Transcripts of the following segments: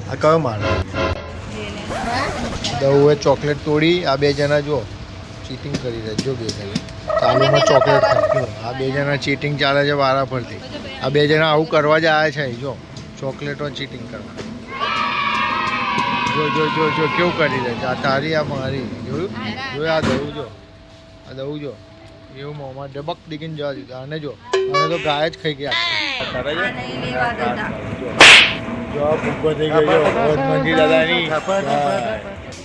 આ કયો માલ દઉએ ચોકલેટ તોડી આ બે જણા જો ચીટિંગ કરી રહ્યા જો બે જણા ચાલુમાં ચોકલેટ ખાઈ આ બે જણા ચીટિંગ ચાલે છે વારા ફરતી આ બે જણા આવું કરવા જ આવ્યા છે જો ચોકલેટો ચીટિંગ કરવા જો જો જો જો કેવું કરી રહ્યા છે આ તારી આ મારી જોયું જોયું આ દઉં જો આ દઉં જો એવું મોંમાં ડબક દીકીને જવા દીધું આને જો અમે તો ગાય જ ખાઈ ગયા કરે છે જો ભૂકો થઈ ગયો મંજી દાદાની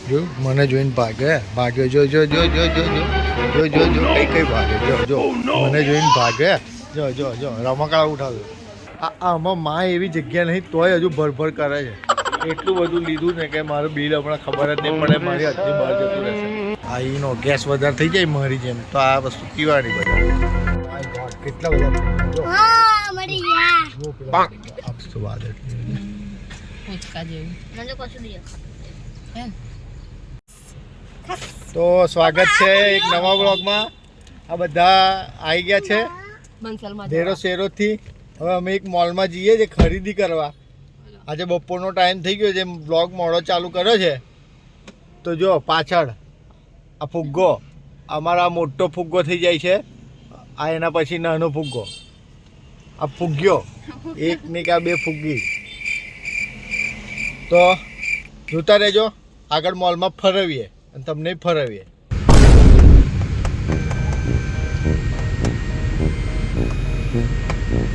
જો મને જોઈને ભાગ્યો જો જો જો જો જો જો જો જો કઈ ભાગે જો જો મને જોઈને ભાગે જો જો જો રમકડા ઉઠાવ્યો આમાં માં એવી જગ્યા નહીં તોય હજુ ભરભર કરે છે એટલું બધું લીધું ને કે મારું બિલ હમણાં ખબર જ નહીં પડે મારી હાથની બહાર જતું રહેશે આ એનો ગેસ વધારે થઈ જાય મારી જેમ તો આ વસ્તુ પીવાની બધા કેટલા બધા તો સ્વાગત છે એક નવા બ્લોગમાં આ બધા આવી ગયા છે દેરો શેરોથી હવે અમે એક મોલમાં જઈએ છીએ ખરીદી કરવા આજે બપોરનો ટાઈમ થઈ ગયો છે બ્લોગ મોડો ચાલુ કર્યો છે તો જો પાછળ આ ફુગ્ગો અમારા મોટો ફુગ્ગો થઈ જાય છે આ એના પછી નાનો ફુગ્ગો આ ફુગ્ગો એક ને કે આ બે ફુગ્ગી તો જોતા રહેજો આગળ મોલમાં ફરવીએ અને તમને ફરવીએ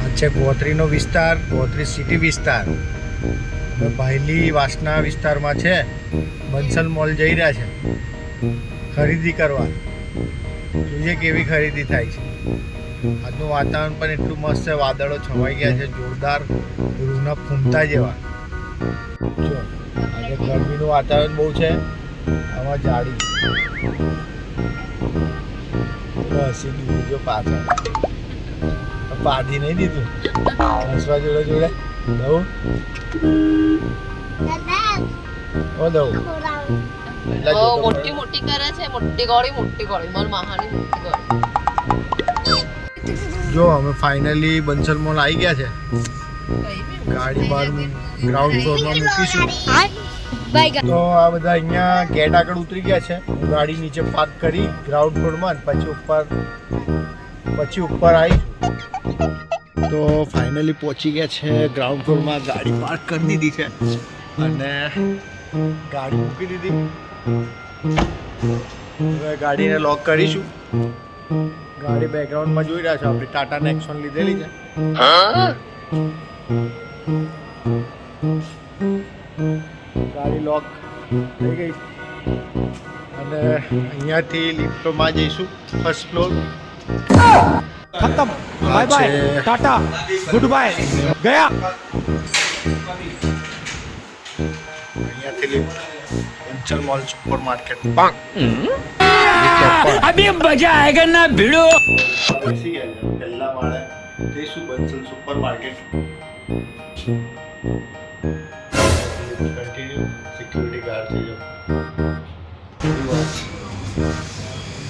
આ છે ગોત્રીનો વિસ્તાર ગોત્રી સિટી વિસ્તાર ભાયલી વાસના વિસ્તારમાં છે બંસલ મોલ જઈ રહ્યા છે ખરીદી કરવા જોઈએ કેવી ખરીદી થાય છે આજનું વાતાવરણ પણ એટલું મસ્ત છે વાદળો છવાઈ ગયા છે જોરદાર રૂના ફૂમતા જેવા જો આજે ગરમીનું વાતાવરણ બહુ છે આમાં જાડી હસી દીધું જો પાછળ પાધી નહીં દીધું હસવા જોડે જોડે દઉં ઓ દઉં મોટી મોટી કરે છે મોટી ગોળી માર મહાની મોટી ગોળી જો અમે ફાઇનલી બંસલ મોલ આવી ગયા છે ગાડી બહાર ગ્રાઉન્ડ ફ્લોરમાં મૂકીશું તો આ બધા અહીંયા ગેટ આગળ ઉતરી ગયા છે ગાડી નીચે પાર્ક કરી ગ્રાઉન્ડ ફ્લોરમાં પછી ઉપર આવી તો ફાઇનલી પહોંચી ગયા છે ગ્રાઉન્ડ ફ્લોરમાં ગાડી પાર્ક કરી દીધી છે અને ગાડી મૂકી દીધી હવે ગાડીને લોક કરીશું ગાડી બેકગ્રાઉન્ડમાં જોઈ રહ્યા છો આપણી ટાટા નેક્સોન લીધેલી છે ગાડી લોક થઈ ગઈ અને અહીંયાથી લિફ્ટમાં જઈશું ફર્સ્ટ ફ્લોર खत्म bye bye tata goodbye गया અહીંયાથી lift Bansal mall supermarket अभी मजा आएगा ना भिड़ो બેસી ગયા છે પહેલા માળે જઈશું Bansal super market continue security guard થઈ જાઓ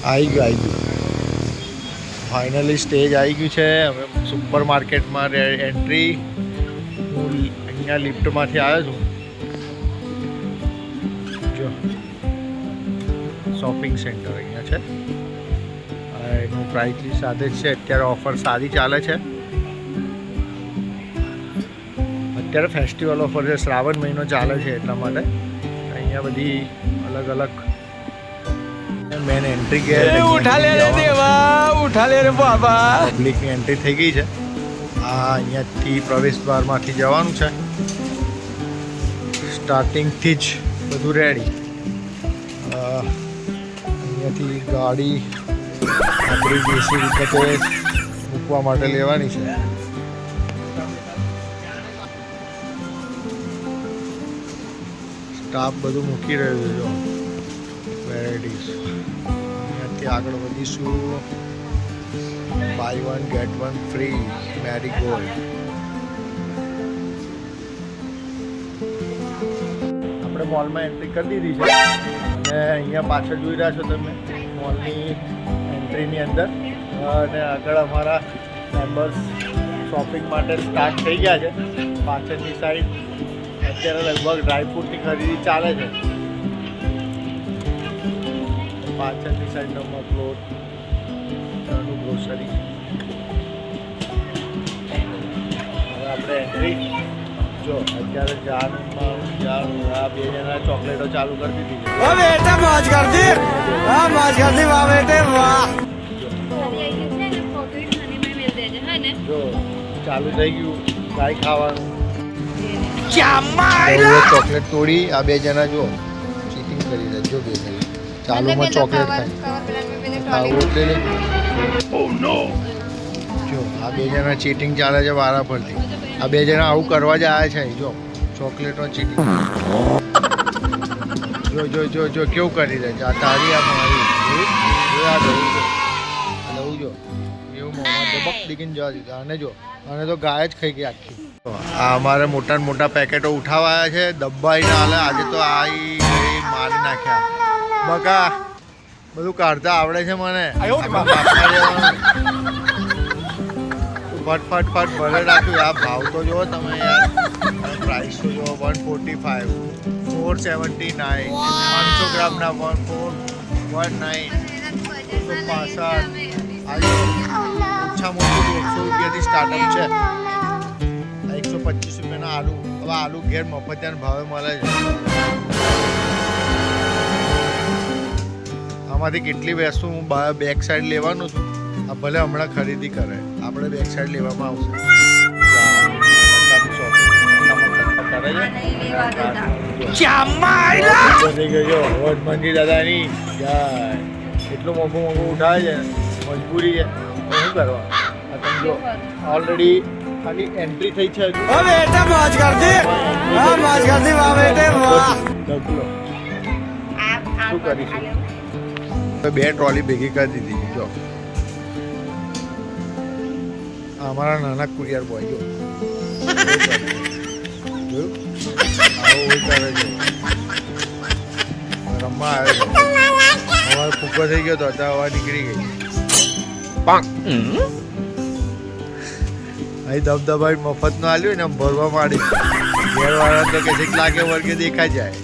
આવી ગયું ફાઇનલી સ્ટેજ આવી ગયું છે હવે સુપર માર્કેટમાં એન્ટ્રી હું અહીંયા લિફ્ટમાંથી આવ્યો છું જો શોપિંગ સેન્ટર અહીંયા છે એનું પ્રાઇસ લિસ્ટ સાથે જ છે અત્યારે ઓફર સારી ચાલે છે અત્યારે ફેસ્ટિવલ ઓફર છે શ્રાવણ મહિનો ચાલે છે એટલા માટે અહીંયા બધી અલગ અલગ મેન એન્ટ્રી કે उठा ले रे देवा उठा ले रे बाबा પબ્લિકની એન્ટ્રી થઈ ગઈ છે આ અહીંયાથી પ્રવેશ દ્વારમાંથી જવાનું છે સ્ટાર્ટિંગથી જ બધું રેડી અહીંયાથી ગાડી આપણી બેસી વખતે મૂકવા માટે લેવાની છે સ્ટાફ બધું મૂકી રહ્યો છે જો વેરાયટીઝ અહીંયાથી આગળ વધીશું buy one get one free Marigold આપણે મોલમાં એન્ટ્રી કરી દીધી છે અને અહીંયા પાછળ જોઈ રહ્યા છો તમે મોલની એન્ટ્રીની અંદર અને આગળ અમારા મેમ્બર્સ શોપિંગ માટે સ્ટાર્ટ થઈ ગયા છે. પાછળની સાઈડ અત્યારે લગભગ ડ્રાયફ્રૂટની ખરીદી ચાલે છે. પાછળની સાઈડ નમક લોટ ગ્રોસરી. હવે આપણે એન્ટ્રી જો અત્યારે આ બે જણા ચોકલેટો ચાલુ કરી દીધી છે. ओ बेटा मौज कर दी हाँ मौज कर दी वाह बेटे वाह જો ચાલુ થઈ ગયું કાંઈ ખાવાનું. क्या ચોકલેટ તોડી આ બે જણા જો ચીટિંગ કરી રહ્યા જો બે જણા ચાલુમાં ચોકલેટ ખાય એટલે જો આ બે જણા ચીટિંગ ચાલે છે વારા ફરતી. આ બે જણા આવું કરવા જ આવ્યા છે. જો ચોકલેટનો ચીટિંગ જો જો જો જો કેવું કરી રહ્યા છે. આ તારી આ મારી આ લઉં જો એવું મોમાં દબક દીકીને જવા દીધા. અને જો અને તો ગાય જ ખાઈ ગઈ આખી. આ અમારે મોટા ને મોટા પેકેટો ઉઠાવાયા છે દબાઈને હાલે. આજે તો મારી નાખ્યા બકા બધું કાઢતા આવડે છે મને. ફટ ભરે રાખ્યું. આ ભાવ તો જુઓ તમે યાર. પ્રાઇસ તો જુઓ 145 479 500 ગ્રામના 1419 165 ઓછામાં ઓછું 100 રૂપિયાથી સ્ટાર્ટઅપ છે. 125 રૂપિયાના આલુ. હવે આલુ ઘેર મફતિયાના ભાવે મળે છે. આમાંથી કેટલી વસ્તુ હું બેક સાઈડ લેવાનું છું. આ ભલે હમણાં ખરીદી કરે આપણે બેક સાઈડ લેવામાં આવશે. વનમંજી દાદાની એટલું મોંઘું ઉઠાવે છે મજબૂરી છે શું કરવા. તમે જો ઓલરેડી ખાલી એન્ટ્રી થઈ છે. ओ बेटा मौज कर दी हाँ मौज कर दी वाह बेटे वाह શું કરીશું. બે ટ્રોલી ભેગી કરી દીધી. જો અમારા નાના કુરિયર બોય જો આવું કરે છે. રમવા આવે છે. અમારો ફૂકો થઈ ગયો તો અત્યારે હવા નીકળી ગઈ. અહીં દબદબાઈ મફતનું આલ્યું ને ભરવા માંડી. ઘેરવાળા તો કે લાગે વર્ગે દેખાઈ જાય.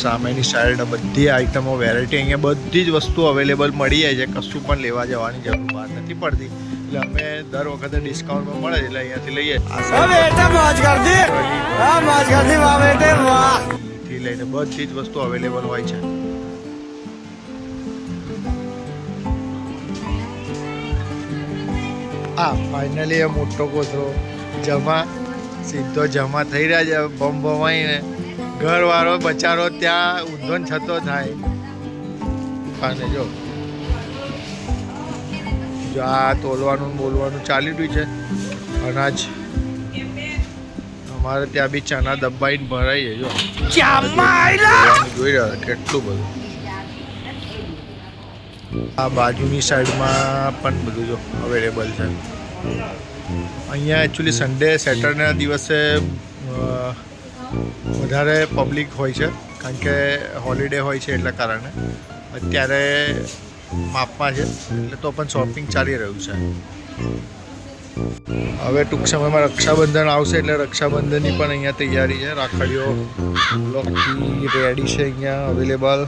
સામેની સાઈડ બધી આઈટમો વેરાયટી અહીંયા બધી જ વસ્તુ અવેલેબલ મળી જાય છે. કશું પણ લેવા જવાની જરૂર બહાર નથી પડતી. એટલે અમે દર વખતે ડિસ્કાઉન્ટમાં મળે એટલે અહીંયાથી લઈએ. થી લઈને બધી જ વસ્તુ અવેલેબલ હોય છે. ફાઇનલી એ મોટો કોથળો સીધો જમા થઈ રહ્યા છે. બમ બમાઈને ઘરવાળો બચારો ત્યાં ઊંધો છતો થાય. અને જો આ તોલવાનું બોલવાનું ચાલી રહ્યું છે. અનાજ અમારે ત્યાં બી ચણા દબાઈને ભરાઈ છે. જો જોઈ રહ્યા કેટલું બધું. આ બાજુની સાઈડમાં પણ બધું જો અવેલેબલ છે. અહીંયા એકચ્યુઅલી સન્ડે સેટરડેના દિવસે વધારે પબ્લિક હોય છે કારણ કે હોલિડે હોય છે એટલા કારણે. અત્યારે માપમાં છે એટલે તો પણ શોપિંગ ચાલી રહ્યું છે. હવે ટૂંક સમયમાં રક્ષાબંધન આવશે એટલે રક્ષાબંધનની પણ અહીંયા તૈયારી છે. રાખડીઓ લોકી રેડી છે અહીંયા અવેલેબલ.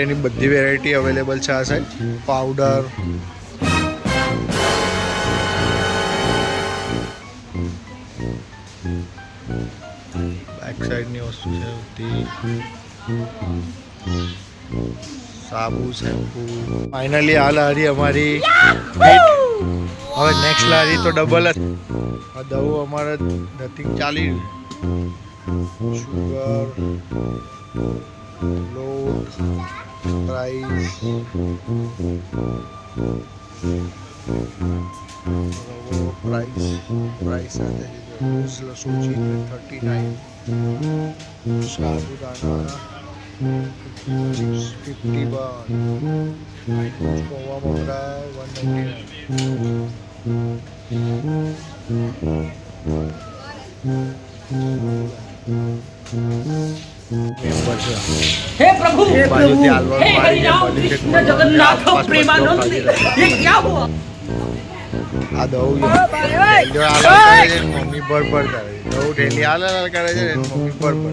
એની બધી વેરાયટી અવેલેબલ છે આ સાઈડ. પાવડર બેક સાઈડની વસ્તુ છે બધી. સાબુ શેમ્પુ. ફાઇનલી આ લારી અમારી હવે નેક્સ્ટ લારી તો ડબલ જ. આ દવું અમારે નથિંગ ચાલી શુગર લોટ પ્રાઇસ પ્રાઇસ સૂચિ 39 સાબુદાણા 50 બન પૌવા મમરા 199। हे प्रभु हे हरिराम कृष्ण जगन्नाथ प्रेमानंद ये क्या हुआ આ દવું મમ્મી પર કરે દવું ડેલી હાલ કરે છે મમ્મી પર કરે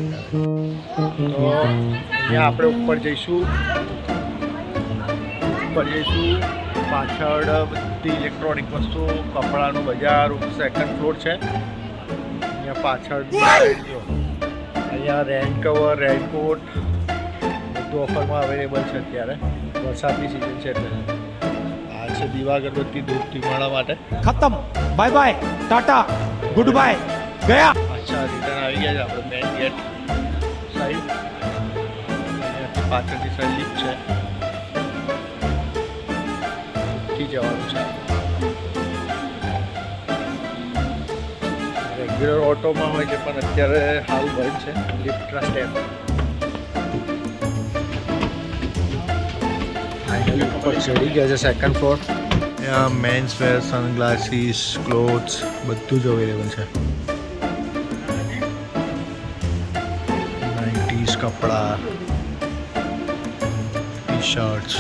તો અહીંયા આપણે ઉપર જઈશું પાછળ બધી ઇલેક્ટ્રોનિક વસ્તુ કપડાનું બજાર સેકન્ડ ફ્લોર છે અહીંયા પાછળ અહીંયા રેન કવર રેનકોટ બધું ઓફરમાં અવેલેબલ છે અત્યારે વરસાદની સિઝન છે એટલે આ છે દીવા અગરબત્તી ધૂપ ધીમાડા માટે खत्म bye bye tata goodbye गया અચ્છા રિટર્ન આવી ગયા છે આપણે મેન ગેટ સાઈડ અહીંયાથી પાછળથી સાઈડ લીપ છે થી જવાનું છે રેગ્યુલર ઓટોમાં હોય છે પણ અત્યારે હાલ બંધ છે લિફ્ટના સ્ટેપ ફાઇનલી ઉપર ચડી ગયા છે સેકન્ડ ફ્લોર ત્યાં મેન્સ વેર સનગ્લાસીસ ક્લોથ્સ બધું જ અવેલેબલ છે નાઇટીઝ કપડા ટી શર્ટ્સ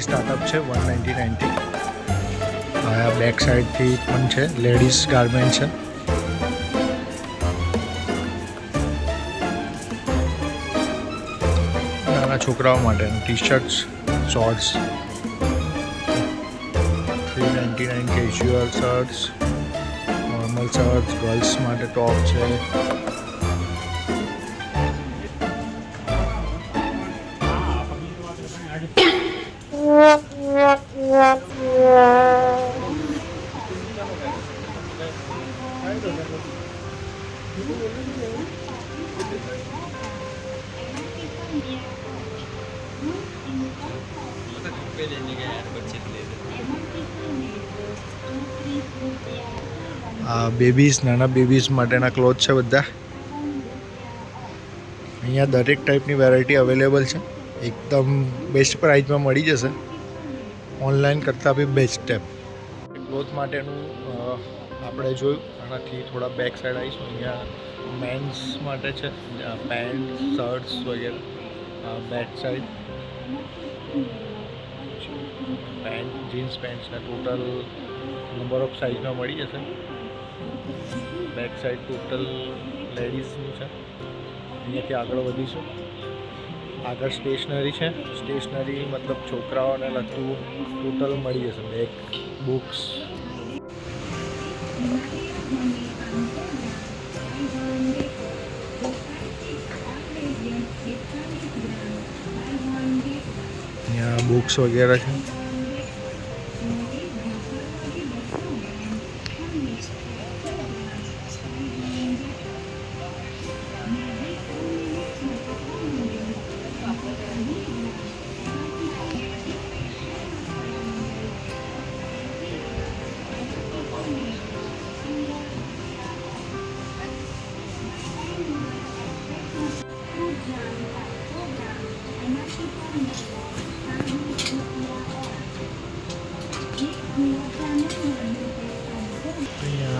સ્ટાર્ટઅપ છે 199 આ બેક સાઈડથી પણ છે લેડીઝ ગાર્મેન્ટ છે નાના છોકરાઓ માટેનું T shirts shorts 399 casual shirts normal shirts girls માટે ટોપ છે બેબીઝ નાના બેબીઝ માટેના ક્લોથ છે બધા અહીંયા દરેક ટાઈપની વેરાયટી અવેલેબલ છે એકદમ બેસ્ટ પ્રાઇસમાં મળી જશે ઓનલાઈન કરતાં બી બેસ્ટ ટેપ ક્લોથ માટેનું આપણે જોયું આનાથી થોડા બેક સાઈડ આવીશું અહીંયા મેન્સ માટે છે પેન્ટ શર્ટ્સ વગેરે બેક સાઈડ પેન્ટ જીન્સ પેન્ટ્સના ટોટલ નંબર ઓફ સાઇઝમાં મળી જશે બેક સાઈડ ટોટલ લેડીઝનું છે અહીંયાથી આગળ વધીશું આગળ સ્ટેશનરી છે સ્ટેશનરી મતલબ છોકરાઓને લગતું ટોટલ મળી જશે બેગ બુક્સ અહીંયા બુક્સ વગેરે છે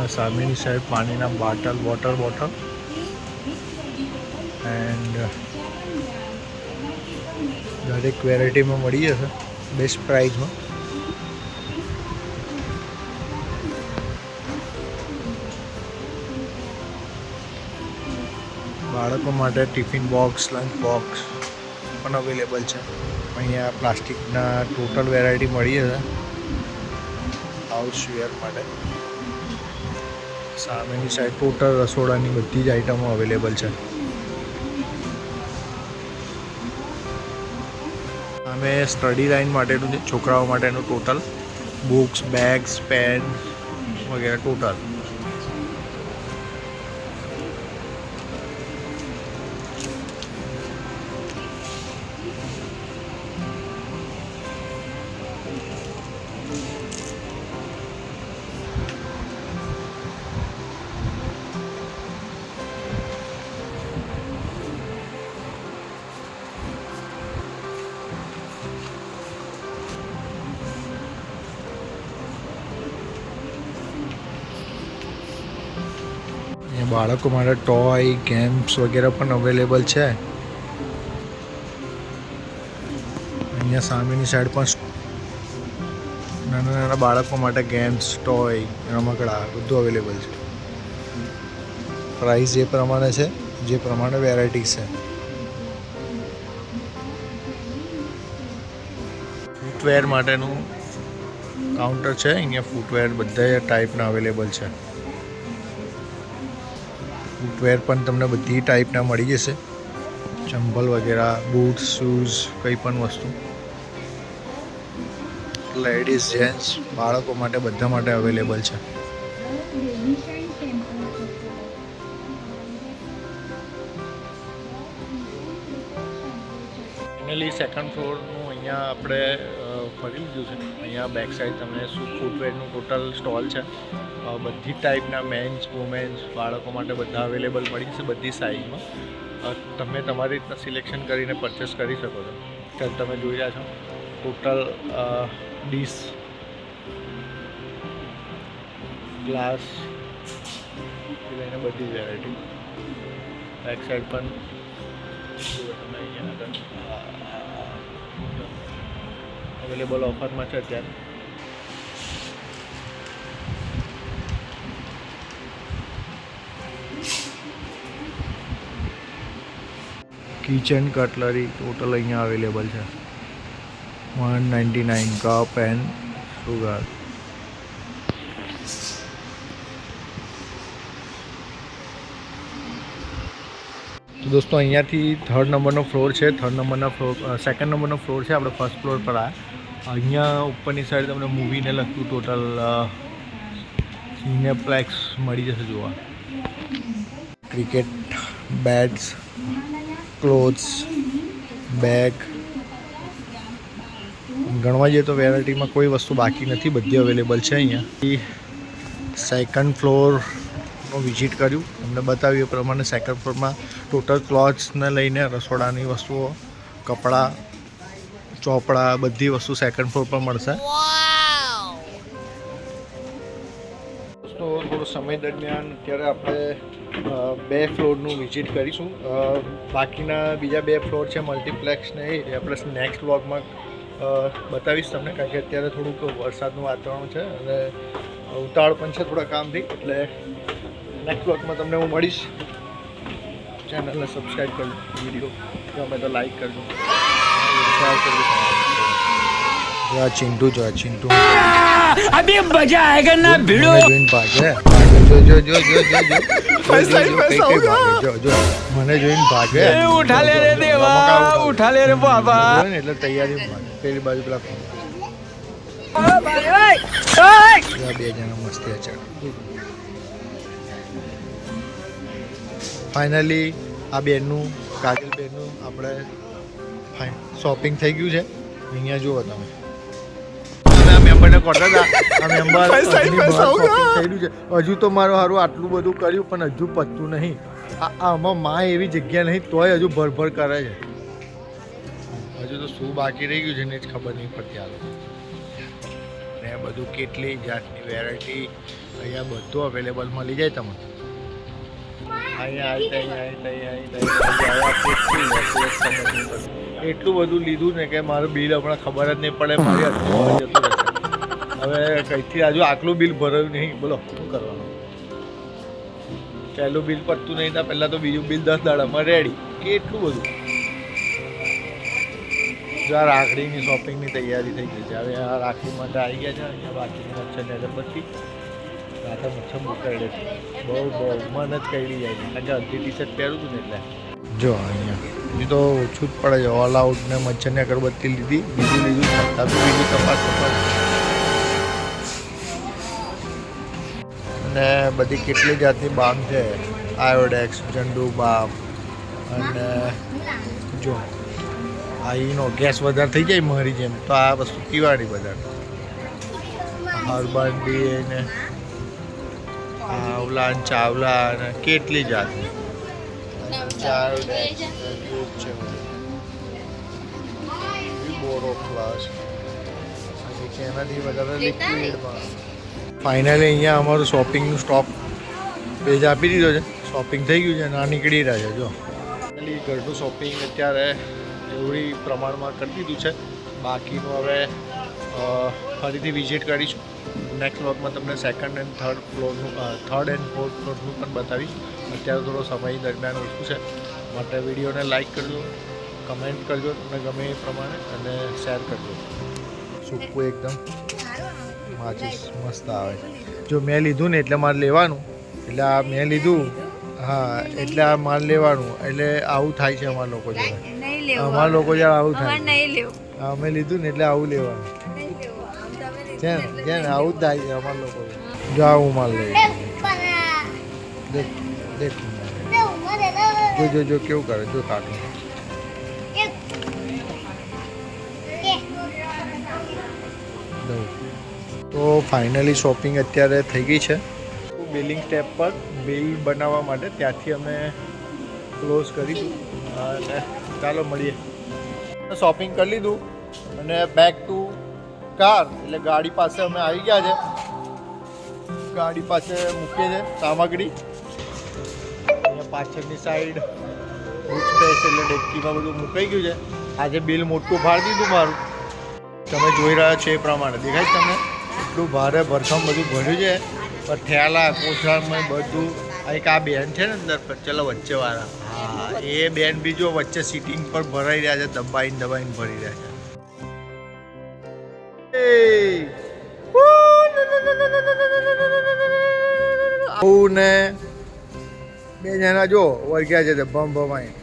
સામેની સાઈડ પાણીના વોટર બોટલ એન્ડ દરેક વેરાયટીમાં મળી જશે બેસ્ટ પ્રાઇસમાં બાળકો માટે ટિફિન બોક્સ લંચ બોક્સ પણ અવેલેબલ છે અહીંયા પ્લાસ્ટિકના ટોટલ વેરાયટી મળી જશે હાઉસવેર માટે સામેની સાઈડ ટોટલ રસોડાની બધી જ આઇટમો અવેલેબલ છે અમે સ્ટડી લાઇન માટેનું છે છોકરાઓ માટેનું ટોટલ બુક્સ બેગ્સ પેન વગેરે ટોટલ અહીંયા બાળકો માટે ટોય ગેમ્સ વગેરે પણ અવેલેબલ છે. અહીંયા સામેની સાઈડ પણ નાના નાના બાળકો માટે ગેમ્સ ટોય રમકડા બધું અવેલેબલ છે. પ્રાઇસ જે પ્રમાણે છે જે પ્રમાણે વેરાયટી છે. ફૂટવેર માટેનું કાઉન્ટર છે. અહીંયા ફૂટવેર બધા ટાઈપના અવેલેબલ છે. ફૂટવેર પણ તમને બધી ટાઈપના મળી જશે. ચંપલ વગેરે બૂટ્સ શૂઝ કંઈ પણ વસ્તુ લેડીઝ જેન્ટ્સ બાળકો માટે બધા માટે અવેલેબલ છે. ફાઇનલી સેકન્ડ ફ્લોરનું અહીંયા આપણે ફરી લીધું છે. અહીંયા બેક સાઈડ તમને શું ફૂટવેરનું ટોટલ સ્ટોલ છે. બધી ટાઈપના મેન્સ વુમેન્સ બાળકો માટે બધા અવેલેબલ મળી જશે બધી સાઇઝમાં. તમે તમારી રીતના સિલેક્શન કરીને પરચેસ કરી શકો છો. ત્યારે તમે જોઈ રહ્યા છો ટોટલ ડીશ ગ્લાસ લઈને બધી વેરાયટી. બેક સાઈડ પણ તમે અહીંયા આગળ અવેલેબલ ઓફરમાં છે અત્યારે. કિચન કટલરી ટોટલ અહીંયા અવેલેબલ છે. 199 કપ એન્ડ સુગર. તો દોસ્તો અહીંયાથી થર્ડ નંબરનો ફ્લોર છે. સેકન્ડ નંબરનો ફ્લોર છે. આપણે ફર્સ્ટ ફ્લોર પર આવ્યા. અહીંયા ઉપરની સાઈડ તમને મૂવીને લગતું ટોટલ સિનેપ્લેક્સ મળી જશે જોવા. ક્રિકેટ બેટ્સ ક્લોથ્સ બેગ ગણવા જઈએ તો વેરાયટીમાં કોઈ વસ્તુ બાકી નથી. બધી અવેલેબલ છે. અહીંયા સેકન્ડ ફ્લોરનો વિઝિટ કર્યું તમને બતાવ્યું એ પ્રમાણે સેકન્ડ ફ્લોરમાં ટોટલ ક્લોથ્સને લઈને રસોડાની વસ્તુઓ કપડાં ચોપડા બધી વસ્તુ સેકન્ડ ફ્લોર પર મળશે. દોસ્તો થોડો સમય દરમિયાન અત્યારે આપણે 2 ફ્લોરનું વિઝિટ કરીશું. બાકીના બીજા 2 ફ્લોર છે મલ્ટીપ્લેક્સ ને એ આપણે નેક્સ્ટ વ્લોગમાં બતાવીશ તમને. કારણ કે અત્યારે થોડુંક વરસાદનું વાતાવરણ છે અને ઉતાવળ પણ છે થોડા કામથી. એટલે નેક્સ્ટ વ્લોગમાં તમને હું મળીશ. ચેનલને સબસ્ક્રાઈબ કરજો. વિડીયો ગમે તો લાઈક કરજો શેર કરજો. જો આ ચિંટુ अभी मजा आएगा ना भिड़ो. જોઈને ભાગે જો મને જોઈને ભાગે. उठा ले रे देवा उठा ले रे बाबा. એટલે તૈયારી પેલી બાજુ પેલા બે જણા મસ્તી છે. ફાઇનલી આ બેનનું કાજલ બેનનું આપણે શોપિંગ થઈ ગયું છે. અહીંયા જુઓ તમે આ મેમ્બરને કરતા હતા. આ મેમ્બર શોપિંગ થઈ ગયું છે. હજુ તો મારું સારું આટલું બધું કર્યું પણ હજુ પતતું નહીં. આમાં માં એવી જગ્યા નહીં તોય હજુ ભરભર કરે છે. હજુ તો શું બાકી રહી ગયું છે ને જ ખબર નહીં પડતી. આ લોકો ને બધું કેટલી જાતની વેરાયટી અહીંયા બધું અવેલેબલ મળી જાય તમને. એટલું બધું લીધું ને કે મારું બિલ હમણાં ખબર જ નહીં પડે. મારી જતું રહેશે. હવે કંઈથી હજુ આટલું બિલ ભરાયું નહીં. બોલો શું કરવાનું. પહેલું બિલ પતતું નહીં ત્યાં પહેલાં તો બીજું બિલ 10 દાડામાં રેડી. કેટલું બધું. જો આ રાખડીની શોપિંગની તૈયારી થઈ ગઈ છે. હવે આ રાખડી માટે આવી ગયા છે. અહીંયા બાકીની મચ્છરની અગરબત્તી રાતે મચ્છર મોકલે છે. બહુ મન જ કરી જાય છે. કારણ કે અડધી ટી શર્ટ પહેરું હતું ને એટલે. જો અહીંયા બીજું તો ઓછું જ પડે છે. ઓલ આઉટ ને મચ્છરની અગરબત્તી લીધી. બીજું બીજું તપાસ અને બધી કેટલી જાતની બામ છે. આયોડેક્સ જંડુ બામ અને જો આઈનો ગેસ વધારે થઈ જાય મારી જેમ તો આ વસ્તુ પીવાની વધારે. હર્બન્ડી ને આવલા ચાવલા અને કેટલી જાતની એનાથી વધારે લિક્વિડમાં. ફાઇનલી અહીંયા અમારું શોપિંગનું સ્ટોપ પેજ આપી દીધો છે. શોપિંગ થઈ ગયું છે ના નીકળી રહ્યા છે જો ફાઇનલી ઘરનું શોપિંગ અત્યારે જરૂરી પ્રમાણમાં કરી દીધું છે બાકીનું હવે ફરીથી વિઝિટ કરીશું નેક્સ્ટ વ્લોગમાં તમને સેકન્ડ એન્ડ થર્ડ ફ્લોરનું થર્ડ એન્ડ ફોર્થ ફ્લોરનું પણ બતાવીશ અત્યારે થોડો સમય દરમિયાન ઓછું છે માટે વિડીયોને લાઇક કરજો કમેન્ટ કરજો તમને ગમે એ પ્રમાણે અને શેર કરજો સૂકું એકદમ માચીસ મસ્ત આવે છે જો મેં લીધું ને એટલે મારે લેવાનું એટલે આ મેં લીધું હા એટલે આ મારે લેવાનું એટલે આવું થાય છે અમારા લોકો જોડે અમારા લોકો જોડે આવું થાય અમે લીધું ને એટલે આવું લેવાનું છે ને આવું જ થાય છે અમારા લોકો જો આવું માલ લઈ દેખ દેખ જો જો કેવું કરે જો કાઢું તો ફાઇનલી શોપિંગ અત્યારે થઈ ગઈ છે બિલિંગ સ્ટેપ પર બિલ બનાવવા માટે ત્યાંથી અમે ક્લોઝ કરીશું અને ચાલો મળીએ શોપિંગ કરી લીધું અને બેક ટુ કાર એટલે ગાડી પાસે અમે આવી ગયા છે ગાડી પાસે મૂકીએ છે સામગ્રી અહીંયા પાછળની સાઈડ બૂટ સ્પેસ એટલે ડેક્કીમાં બધું મુકાઈ ગયું છે આજે બિલ મોટું ફાડી દીધું મારું તમે જોઈ રહ્યા છો એ પ્રમાણે દેખાય છે તમને એટલું ભારે ભરખમ બધું ભર્યું છે પણ ઠેલા કોથળામાં બધું એક આ બેન છે ને અંદર ચલો વચ્ચેવાળા હા એ બેન બી જો વચ્ચે સીટિંગ પર ભરાઈ રહ્યા છે દબાઈને દબાઈને ભરી રહ્યા છે ને બે જણા જો વર્ગ્યા છે બમ બમાઈ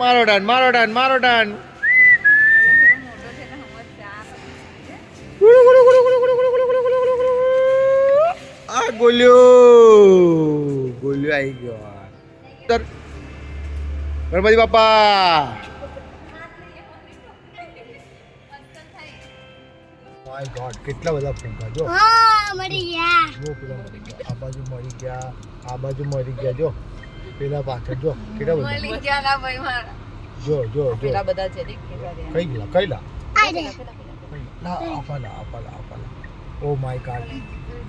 મારો ડાન મારો ડાન મારો ડાન આ ગોલ્યો ગોલ્યો આવી ગયો ગણપતિ બાપા માય ગોડ કેટલા બધા ફૂંકા જો મરી ગયા જો પેલા મરી ગયા આ બાજુ મરી ગયા આ બાજુ મરી ગયા જો પેલા પાછળ જો કેટલા બધા મરી ગયા ના ભાઈ મારા જો જો જો પેલા બધા છે દેખ કઈ ગયેલા કઈલા ના આપાલા ઓ માય ગોડ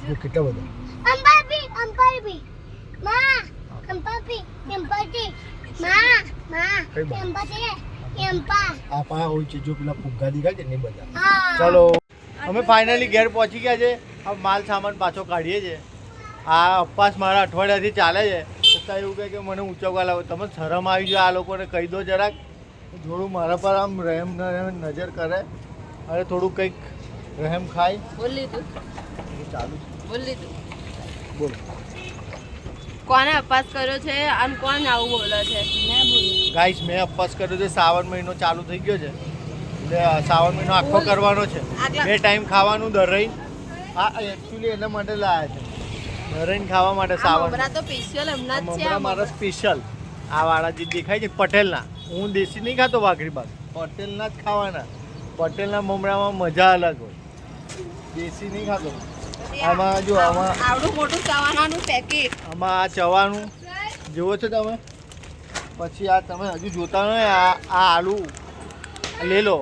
જો કેટલા બધા અંપાપી માં અંપાપી અંપાપી માં અંપાપી અંપા આપા હોય છે જો પેલા ફુગ્ગા દેખાય છે ને બધા ચલો અમે ફાઇનલી ઘેર પહોંચી ગયા છે હવે માલ સામાન પાછો કાઢીએ છીએ આ અપવાસ મારા અઠવાડિયાથી ચાલે છે છતાં એવું કહે કે મને ઊંચકવા લાવો તમે શરમ આવી જાય આ લોકોને કહી દો જરાક થોડું મારા પર આમ રહેમ નજર કરે અરે થોડું કંઈક રહેમ ખાય બોલ લીધું ચાલુ બોલ લીધું બોલ કોને અપવાસ કર્યો છે અને કોણ આવું બોલે છે મેં બોલું ગાઈસ મેં અપવાસ કર્યો છે શ્રાવણ મહિનો ચાલુ થઈ ગયો છે એટલે શ્રાવણ મહિનો આખો કરવાનો છે બે ટાઈમ ખાવાનું દરઈ આ એકચ્યુઅલી એના માટે લાયા છે દરઈને ખાવા માટે શ્રાવણ મમરા તો સ્પેશિયલ હમણાં જ છે મમરા મારા સ્પેશિયલ આ વાળા જે દેખાય છે પટેલના હું દેશી નહીં ખાતો વાઘરી બાગ પટેલના જ ખાવાના પટેલના મમરામાં મજા અલગ હોય દેશી નહીં ખાતો આમાં જો આમાં આવડું મોટું ચવાણાનું પેકેટ આમાં આ ચવાનું જુઓ છો તમે પછી આ તમે હજુ જોતા નહીં આ આલુ લે લો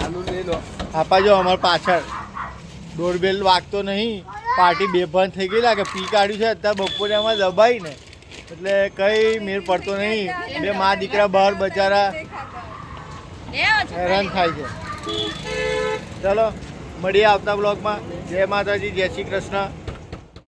આલુ લે લો આપા જો અમારે પાછળ ડોરબેલ વાગતો નહીં પાર્ટી બેભાન થઈ ગઈ લાગે પી કાઢ્યું છે અત્યારે બપોરે આમાં દબાઈ ને એટલે કઈ મેળ પડતો નહીં બે મા દીકરા બહાર બચારા હેરાન થાય છે ચલો મળીએ આવતા બ્લોગમાં જય માતાજી જય શ્રી કૃષ્ણ